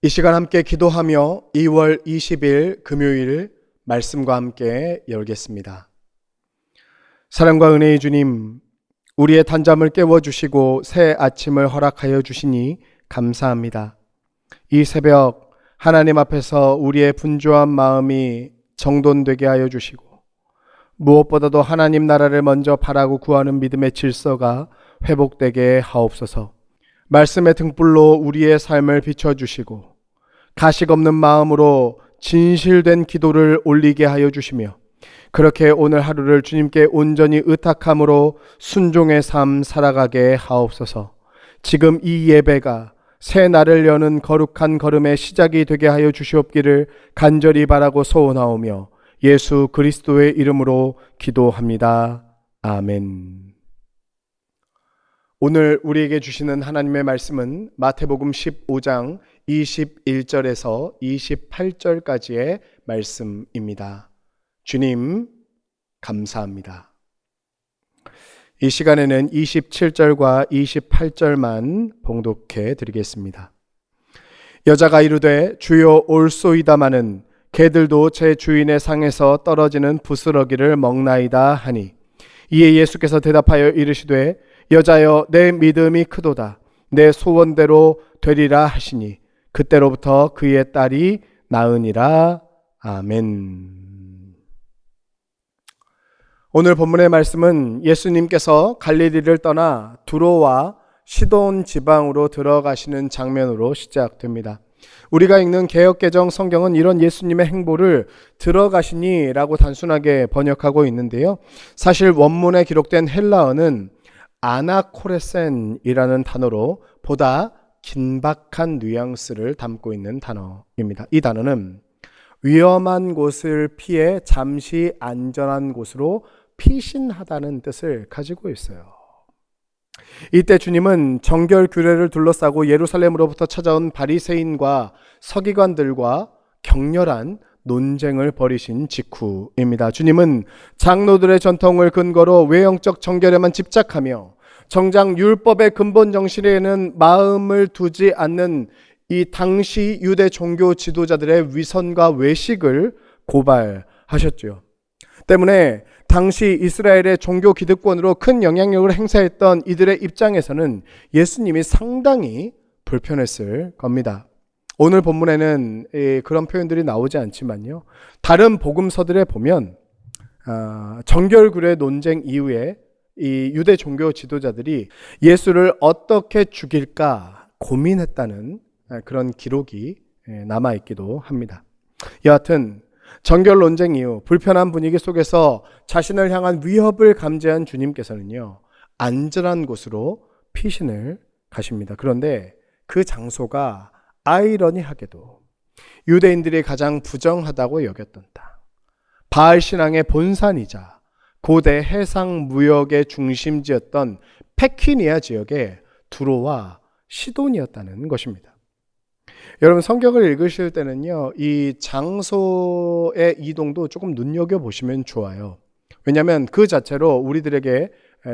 이 시간 함께 기도하며 2월 20일 금요일 말씀과 함께 열겠습니다. 사랑과 은혜의 주님, 우리의 단잠을 깨워주시고 새 아침을 허락하여 주시니 감사합니다. 이 새벽 하나님 앞에서 우리의 분주한 마음이 정돈되게 하여 주시고 무엇보다도 하나님 나라를 먼저 바라고 구하는 믿음의 질서가 회복되게 하옵소서. 말씀의 등불로 우리의 삶을 비춰주시고 가식 없는 마음으로 진실된 기도를 올리게 하여 주시며 그렇게 오늘 하루를 주님께 온전히 의탁함으로 순종의 삶 살아가게 하옵소서. 지금 이 예배가 새 날을 여는 거룩한 걸음의 시작이 되게 하여 주시옵기를 간절히 바라고 소원하오며 예수 그리스도의 이름으로 기도합니다. 아멘. 오늘 우리에게 주시는 하나님의 말씀은 마태복음 15장 21절에서 28절까지의 말씀입니다. 주님, 감사합니다. 이 시간에는 27절과 28절만 봉독해 드리겠습니다. 여자가 이르되 주여 올소이다마는 개들도 제 주인의 상에서 떨어지는 부스러기를 먹나이다 하니 이에 예수께서 대답하여 이르시되 여자여 내 믿음이 크도다 내 소원대로 되리라 하시니 그때로부터 그의 딸이 나으니라. 아멘. 오늘 본문의 말씀은 예수님께서 갈릴리를 떠나 두로와 시돈 지방으로 들어가시는 장면으로 시작됩니다. 우리가 읽는 개역개정 성경은 이런 예수님의 행보를 들어가시니 라고 단순하게 번역하고 있는데요. 사실 원문에 기록된 헬라어는 아나코레센이라는 단어로 보다 긴박한 뉘앙스를 담고 있는 단어입니다. 이 단어는 위험한 곳을 피해 잠시 안전한 곳으로 피신하다는 뜻을 가지고 있어요. 이때 주님은 정결 규례를 둘러싸고 예루살렘으로부터 찾아온 바리새인과 서기관들과 격렬한 논쟁을 벌이신 직후입니다. 주님은 장로들의 전통을 근거로 외형적 정결에만 집착하며 정작 율법의 근본 정신에는 마음을 두지 않는 이 당시 유대 종교 지도자들의 위선과 외식을 고발하셨죠. 때문에 당시 이스라엘의 종교 기득권으로 큰 영향력을 행사했던 이들의 입장에서는 예수님이 상당히 불편했을 겁니다. 오늘 본문에는 그런 표현들이 나오지 않지만요. 다른 복음서들에 보면 정결규례 논쟁 이후에 이 유대 종교 지도자들이 예수를 어떻게 죽일까 고민했다는 그런 기록이 남아있기도 합니다. 여하튼 정결 논쟁 이후 불편한 분위기 속에서 자신을 향한 위협을 감지한 주님께서는요, 안전한 곳으로 피신을 가십니다. 그런데 그 장소가 아이러니하게도 유대인들이 가장 부정하다고 여겼던 땅, 바알 신앙의 본산이자 고대 해상 무역의 중심지였던 페키니아 지역의 두로와 시돈이었다는 것입니다. 여러분 성경을 읽으실 때는요, 이 장소의 이동도 조금 눈여겨보시면 좋아요. 왜냐하면 그 자체로 우리들에게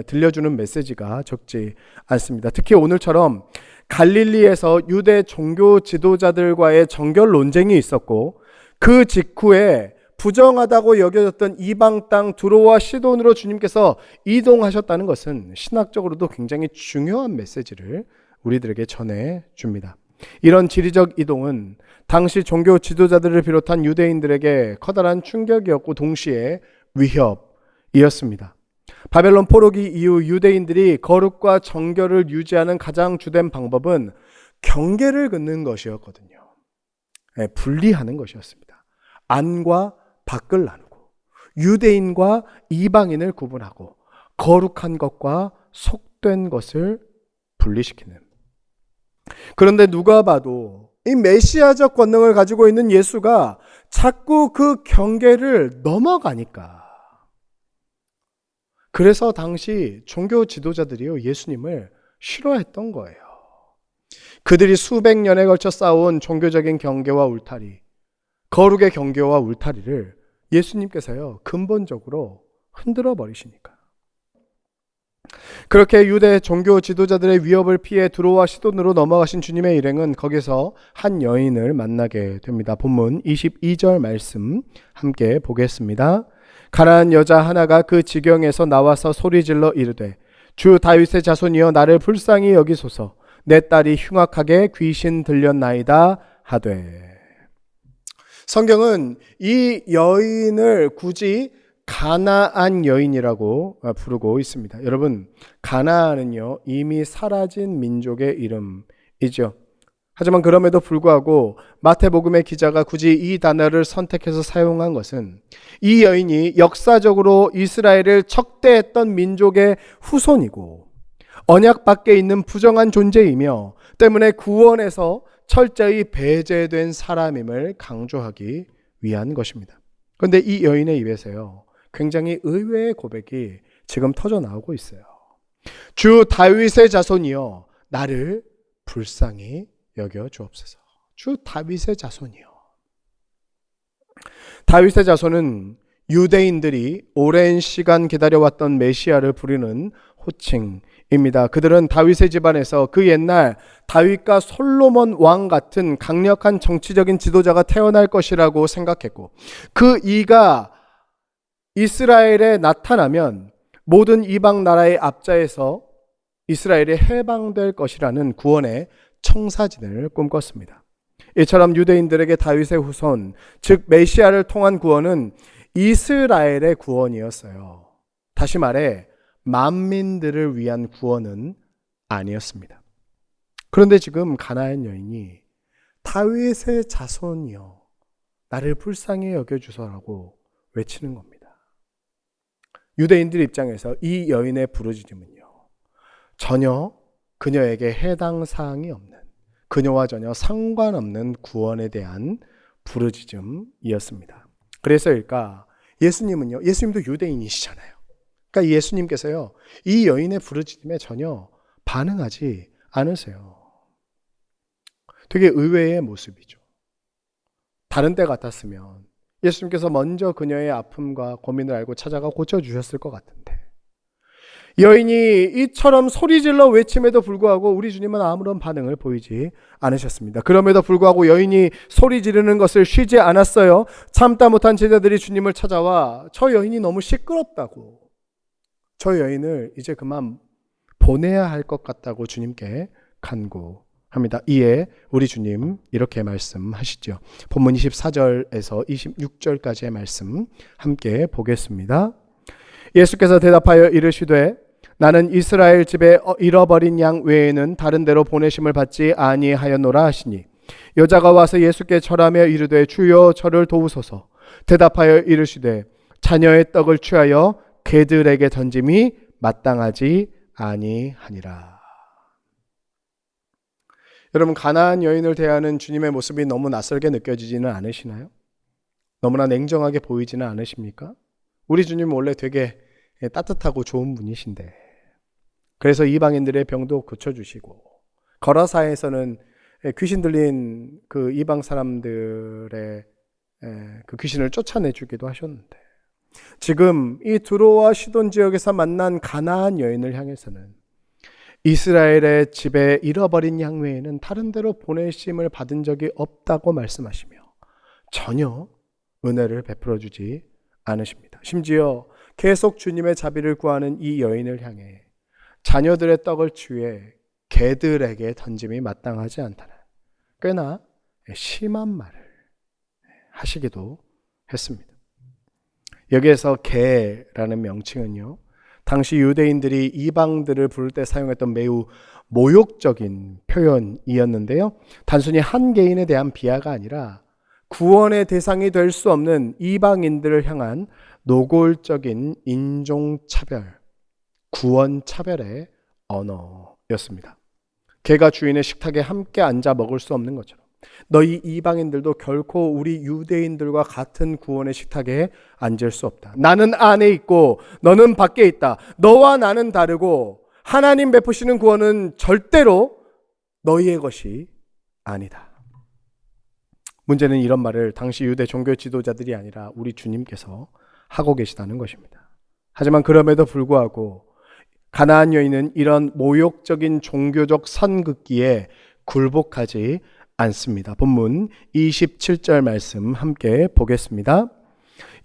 들려주는 메시지가 적지 않습니다. 특히 오늘처럼 갈릴리에서 유대 종교 지도자들과의 정결 논쟁이 있었고 그 직후에 부정하다고 여겨졌던 이방 땅 두로와 시돈으로 주님께서 이동하셨다는 것은 신학적으로도 굉장히 중요한 메시지를 우리들에게 전해줍니다. 이런 지리적 이동은 당시 종교 지도자들을 비롯한 유대인들에게 커다란 충격이었고 동시에 위협이었습니다. 바벨론 포로기 이후 유대인들이 거룩과 정결을 유지하는 가장 주된 방법은 경계를 긋는 것이었거든요. 분리하는 것이었습니다. 안과 밖을 나누고 유대인과 이방인을 구분하고 거룩한 것과 속된 것을 분리시키는. 그런데 누가 봐도 이 메시아적 권능을 가지고 있는 예수가 자꾸 그 경계를 넘어가니까, 그래서 당시 종교 지도자들이요, 예수님을 싫어했던 거예요. 그들이 수백 년에 걸쳐 쌓아온 종교적인 경계와 울타리, 거룩의 경계와 울타리를 예수님께서요 근본적으로 흔들어 버리시니까. 그렇게 유대 종교 지도자들의 위협을 피해 두로와 시돈으로 넘어가신 주님의 일행은 거기서 한 여인을 만나게 됩니다. 본문 22절 말씀 함께 보겠습니다. 가난한 여자 하나가 그 지경에서 나와서 소리질러 이르되 주 다윗의 자손이여 나를 불쌍히 여기소서 내 딸이 흉악하게 귀신 들렸나이다 하되. 성경은 이 여인을 굳이 가나안 여인이라고 부르고 있습니다. 여러분, 가나안은요 이미 사라진 민족의 이름이죠. 하지만 그럼에도 불구하고 마태복음의 기자가 굳이 이 단어를 선택해서 사용한 것은 이 여인이 역사적으로 이스라엘을 척대했던 민족의 후손이고 언약 밖에 있는 부정한 존재이며 때문에 구원에서 철저히 배제된 사람임을 강조하기 위한 것입니다. 그런데 이 여인의 입에서요 굉장히 의외의 고백이 지금 터져 나오고 있어요. 주 다윗의 자손이여 나를 불쌍히 여겨 주옵소서. 주 다윗의 자손이요. 다윗의 자손은 유대인들이 오랜 시간 기다려왔던 메시아를 부르는 호칭입니다. 그들은 다윗의 집안에서 그 옛날 다윗과 솔로몬 왕 같은 강력한 정치적인 지도자가 태어날 것이라고 생각했고 그 이가 이스라엘에 나타나면 모든 이방 나라의 압자에서 이스라엘이 해방될 것이라는 구원의 청사진을 꿈꿨습니다. 이처럼 유대인들에게 다윗의 후손, 즉 메시아를 통한 구원은 이스라엘의 구원이었어요. 다시 말해 만민들을 위한 구원은 아니었습니다. 그런데 지금 가나안 여인이 다윗의 자손이여 나를 불쌍히 여겨주소라고 외치는 겁니다. 유대인들 입장에서 이 여인의 부르짖음은요 전혀 그녀에게 해당 사항이 없는, 그녀와 전혀 상관없는 구원에 대한 부르짖음이었습니다. 그래서일까 예수님은요, 예수님도 유대인이시잖아요. 그러니까 예수님께서요 이 여인의 부르짖음에 전혀 반응하지 않으세요. 되게 의외의 모습이죠. 다른 때 같았으면 예수님께서 먼저 그녀의 아픔과 고민을 알고 찾아가 고쳐주셨을 것 같은데 여인이 이처럼 소리질러 외침에도 불구하고 우리 주님은 아무런 반응을 보이지 않으셨습니다. 그럼에도 불구하고 여인이 소리 지르는 것을 쉬지 않았어요. 참다 못한 제자들이 주님을 찾아와 저 여인이 너무 시끄럽다고, 저 여인을 이제 그만 보내야 할 것 같다고 주님께 간구합니다. 이에 우리 주님 이렇게 말씀하시죠. 본문 24절에서 26절까지의 말씀 함께 보겠습니다. 예수께서 대답하여 이르시되 나는 이스라엘 집에 잃어버린 양 외에는 다른 데로 보내심을 받지 아니하였노라 하시니 여자가 와서 예수께 절하며 이르되 주여 저를 도우소서. 대답하여 이르시되 자녀의 떡을 취하여 개들에게 던짐이 마땅하지 아니하니라. 여러분, 가나안 여인을 대하는 주님의 모습이 너무 낯설게 느껴지지는 않으시나요? 너무나 냉정하게 보이지는 않으십니까? 우리 주님은 원래 되게 따뜻하고 좋은 분이신데 그래서 이방인들의 병도 고쳐주시고 거라사에서는 귀신 들린 그 이방 사람들의 그 귀신을 쫓아내주기도 하셨는데 지금 이 두로와 시돈 지역에서 만난 가나안 여인을 향해서는 이스라엘의 집에 잃어버린 양 외에는 다른 데로 보내심을 받은 적이 없다고 말씀하시며 전혀 은혜를 베풀어 주지 않으십니다. 심지어 계속 주님의 자비를 구하는 이 여인을 향해 자녀들의 떡을 취해 개들에게 던짐이 마땅하지 않다는 꽤나 심한 말을 하시기도 했습니다. 여기에서 개라는 명칭은요, 당시 유대인들이 이방들을 부를 때 사용했던 매우 모욕적인 표현이었는데요, 단순히 한 개인에 대한 비하가 아니라 구원의 대상이 될 수 없는 이방인들을 향한 노골적인 인종차별, 구원차별의 언어였습니다. 개가 주인의 식탁에 함께 앉아 먹을 수 없는 것처럼 너희 이방인들도 결코 우리 유대인들과 같은 구원의 식탁에 앉을 수 없다. 나는 안에 있고 너는 밖에 있다. 너와 나는 다르고 하나님 베푸시는 구원은 절대로 너희의 것이 아니다. 문제는 이런 말을 당시 유대 종교 지도자들이 아니라 우리 주님께서 하고 계시다는 것입니다. 하지만 그럼에도 불구하고 가나안 여인은 이런 모욕적인 종교적 선긋기에 굴복하지 않습니다. 본문 27절 말씀 함께 보겠습니다.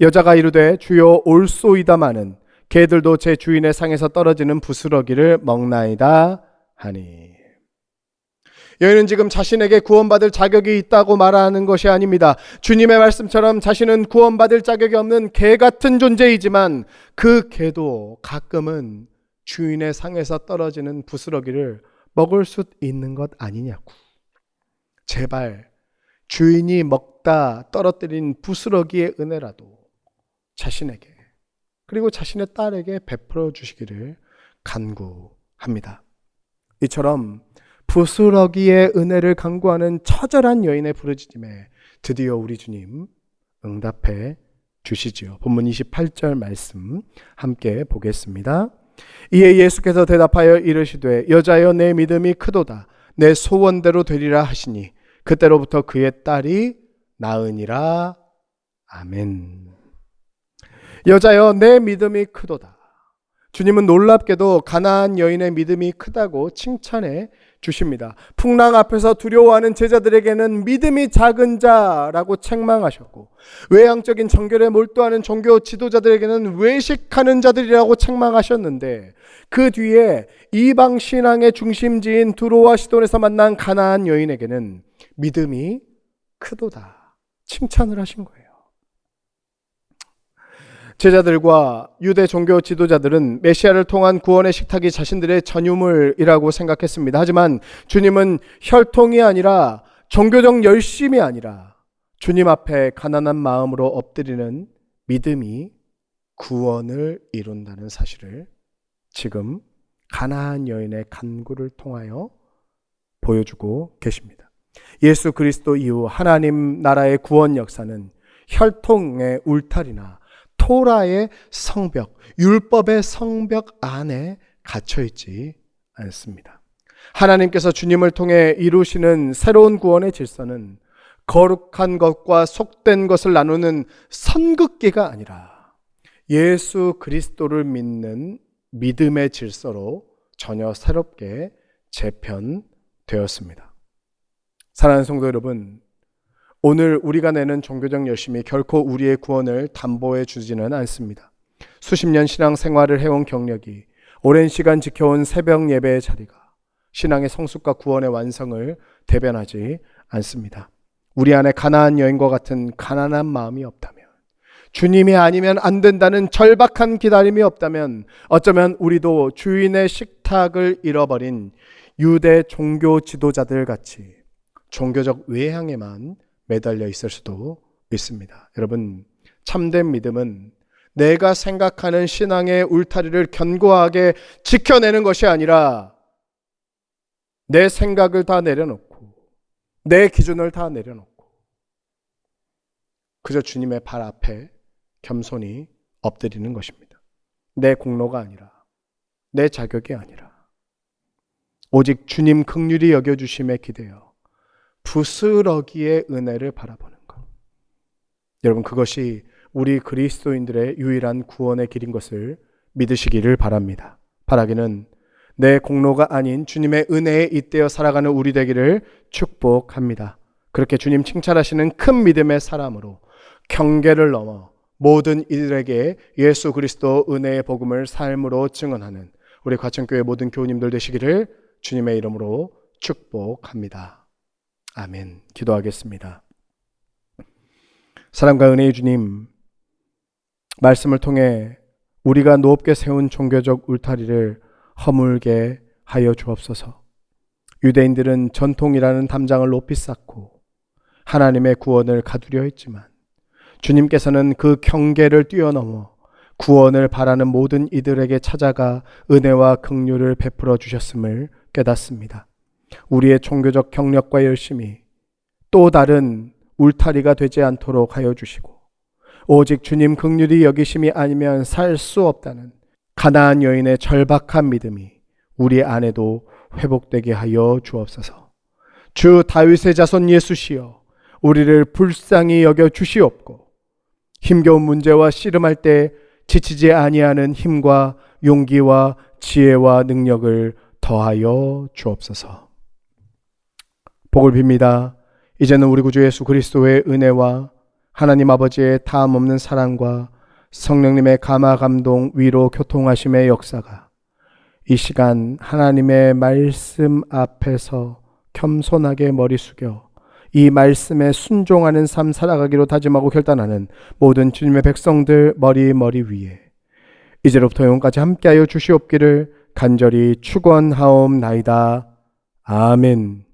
여자가 이르되 주여 올소이다마는 개들도 제 주인의 상에서 떨어지는 부스러기를 먹나이다 하니. 여인은 지금 자신에게 구원받을 자격이 있다고 말하는 것이 아닙니다. 주님의 말씀처럼 자신은 구원받을 자격이 없는 개 같은 존재이지만 그 개도 가끔은 주인의 상에서 떨어지는 부스러기를 먹을 수 있는 것 아니냐고. 제발 주인이 먹다 떨어뜨린 부스러기의 은혜라도 자신에게 그리고 자신의 딸에게 베풀어 주시기를 간구합니다. 이처럼 부스러기의 은혜를 간구하는 처절한 여인의 부르짖음에 드디어 우리 주님 응답해 주시지요. 본문 28절 말씀 함께 보겠습니다. 이에 예수께서 대답하여 이르시되 여자여 내 믿음이 크도다. 내 소원대로 되리라 하시니 그때로부터 그의 딸이 나으니라. 아멘. 여자여 내 믿음이 크도다. 주님은 놀랍게도 가나안 여인의 믿음이 크다고 칭찬해 주십니다. 풍랑 앞에서 두려워하는 제자들에게는 믿음이 작은 자라고 책망하셨고, 외향적인 정결에 몰두하는 종교 지도자들에게는 외식하는 자들이라고 책망하셨는데, 그 뒤에 이방 신앙의 중심지인 두로와 시돈에서 만난 가나안 여인에게는 믿음이 크도다 칭찬을 하신 거예요. 제자들과 유대 종교 지도자들은 메시아를 통한 구원의 식탁이 자신들의 전유물이라고 생각했습니다. 하지만 주님은 혈통이 아니라 종교적 열심이 아니라 주님 앞에 가난한 마음으로 엎드리는 믿음이 구원을 이룬다는 사실을 지금 가나안 여인의 간구를 통하여 보여주고 계십니다. 예수 그리스도 이후 하나님 나라의 구원 역사는 혈통의 울타리나 토라의 성벽, 율법의 성벽 안에 갇혀있지 않습니다. 하나님께서 주님을 통해 이루시는 새로운 구원의 질서는 거룩한 것과 속된 것을 나누는 선긋기가 아니라 예수 그리스도를 믿는 믿음의 질서로 전혀 새롭게 재편되었습니다. 사랑하는 성도 여러분, 오늘 우리가 내는 종교적 열심이 결코 우리의 구원을 담보해 주지는 않습니다. 수십 년 신앙 생활을 해온 경력이, 오랜 시간 지켜온 새벽 예배의 자리가 신앙의 성숙과 구원의 완성을 대변하지 않습니다. 우리 안에 가나안 여인과 같은 가난한 마음이 없다면, 주님이 아니면 안 된다는 절박한 기다림이 없다면, 어쩌면 우리도 주인의 식탁을 잃어버린 유대 종교 지도자들 같이 종교적 외향에만 매달려 있을 수도 있습니다. 여러분, 참된 믿음은 내가 생각하는 신앙의 울타리를 견고하게 지켜내는 것이 아니라 내 생각을 다 내려놓고 내 기준을 다 내려놓고 그저 주님의 발 앞에 겸손히 엎드리는 것입니다. 내 공로가 아니라, 내 자격이 아니라 오직 주님 긍휼히 여겨주심에 기대어 부스러기의 은혜를 바라보는 것. 여러분, 그것이 우리 그리스도인들의 유일한 구원의 길인 것을 믿으시기를 바랍니다. 바라기는 내 공로가 아닌 주님의 은혜에 잇대어 살아가는 우리 되기를 축복합니다. 그렇게 주님 칭찬하시는 큰 믿음의 사람으로 경계를 넘어 모든 이들에게 예수 그리스도 은혜의 복음을 삶으로 증언하는 우리 과천교회 모든 교우님들 되시기를 주님의 이름으로 축복합니다. 아멘. 기도하겠습니다. 사랑과 은혜의 주님, 말씀을 통해 우리가 높게 세운 종교적 울타리를 허물게 하여 주옵소서. 유대인들은 전통이라는 담장을 높이 쌓고 하나님의 구원을 가두려 했지만 주님께서는 그 경계를 뛰어넘어 구원을 바라는 모든 이들에게 찾아가 은혜와 긍휼을 베풀어 주셨음을 깨닫습니다. 우리의 종교적 경력과 열심이 또 다른 울타리가 되지 않도록 하여 주시고, 오직 주님 긍휼히 여기심이 아니면 살 수 없다는 가나안 여인의 절박한 믿음이 우리 안에도 회복되게 하여 주옵소서. 주 다윗의 자손 예수시여, 우리를 불쌍히 여겨 주시옵고 힘겨운 문제와 씨름할 때 지치지 아니하는 힘과 용기와 지혜와 능력을 더하여 주옵소서. 복을 빕니다. 이제는 우리 구주 예수 그리스도의 은혜와 하나님 아버지의 다함없는 사랑과 성령님의 감화 감동 위로 교통하심의 역사가 이 시간 하나님의 말씀 앞에서 겸손하게 머리 숙여 이 말씀에 순종하는 삶 살아가기로 다짐하고 결단하는 모든 주님의 백성들 머리 위에 이제로부터 영원까지 함께하여 주시옵기를 간절히 축원하옵나이다. 아멘.